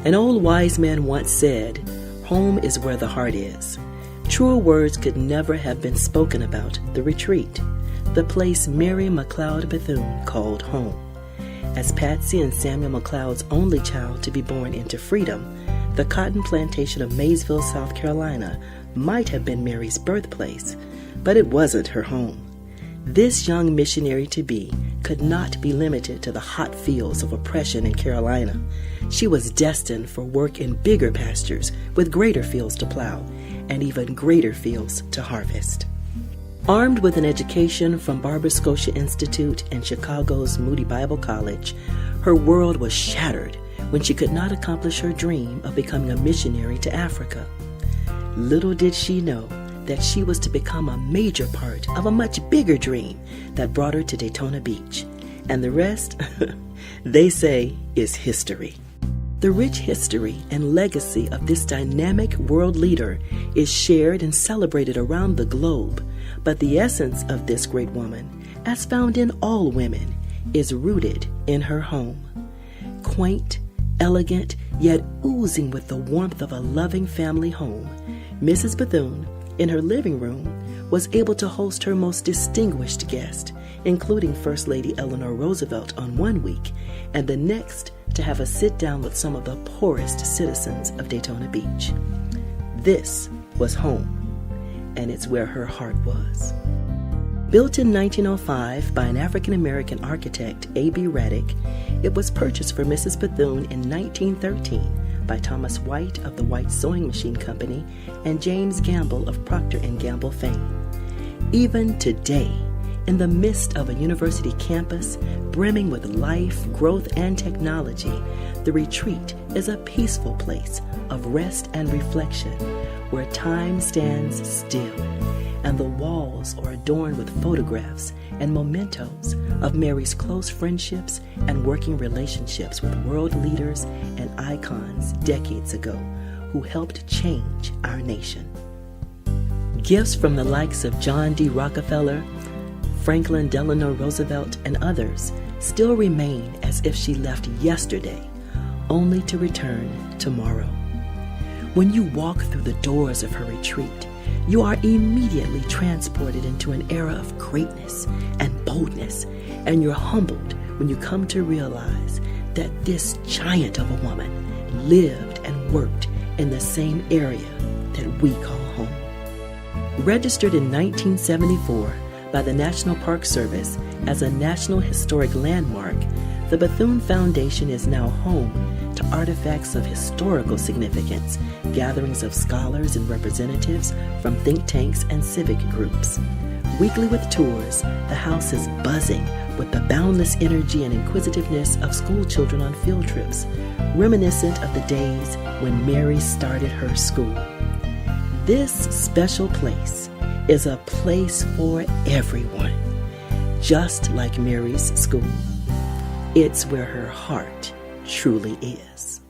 An old wise man once said, "Home is where the heart is." Truer words could never have been spoken about the retreat, the place Mary Mcleod Bethune called home. As Patsy and Samuel Mcleod's only child to be born into freedom, the cotton plantation of Maysville, South Carolina, might have been Mary's birthplace, but it wasn't her home. This young missionary-to-be could not be limited to the hot fields of oppression in Carolina. She was destined for work in bigger pastures with greater fields to plow and even greater fields to harvest. Armed with an education from Barbara Scotia Institute and Chicago's Moody Bible College, her world was shattered when she could not accomplish her dream of becoming a missionary to Africa. Little did she know that she was to become a major part of a much bigger dream that brought her to Daytona Beach. And the rest, they say, is history. The rich history and legacy of this dynamic world leader is shared and celebrated around the globe, but the essence of this great woman, as found in all women, is rooted in her home. Quaint, elegant, yet oozing with the warmth of a loving family home, Mrs. Bethune, in her living room, was able to host her most distinguished guest, including First Lady Eleanor Roosevelt on one week, and the next to have a sit-down with some of the poorest citizens of Daytona Beach. This was home, and it's where her heart was. Built in 1905 by an African-American architect, A.B. Raddick, it was purchased for Mrs. Bethune in 1913 by Thomas White of the White Sewing Machine Company and James Gamble of Procter & Gamble fame. Even today, in the midst of a university campus brimming with life, growth, and technology, the retreat is a peaceful place of rest and reflection where time stands still and the walls are adorned with photographs and mementos of Mary's close friendships and working relationships with world leaders and icons decades ago who helped change our nation. Gifts from the likes of John D. Rockefeller, Franklin Delano Roosevelt, and others still remain as if she left yesterday, only to return tomorrow. When you walk through the doors of her retreat, you are immediately transported into an era of greatness and boldness, and you're humbled when you come to realize that this giant of a woman lived and worked in the same area that we call home. Registered in 1974 by the National Park Service as a National Historic Landmark, the Bethune Foundation is now home to artifacts of historical significance, gatherings of scholars and representatives from think tanks and civic groups. Weekly with tours, the house is buzzing with the boundless energy and inquisitiveness of school children on field trips, reminiscent of the days when Mary started her school. This special place is a place for everyone, just like Mary's school. It's where her heart truly is.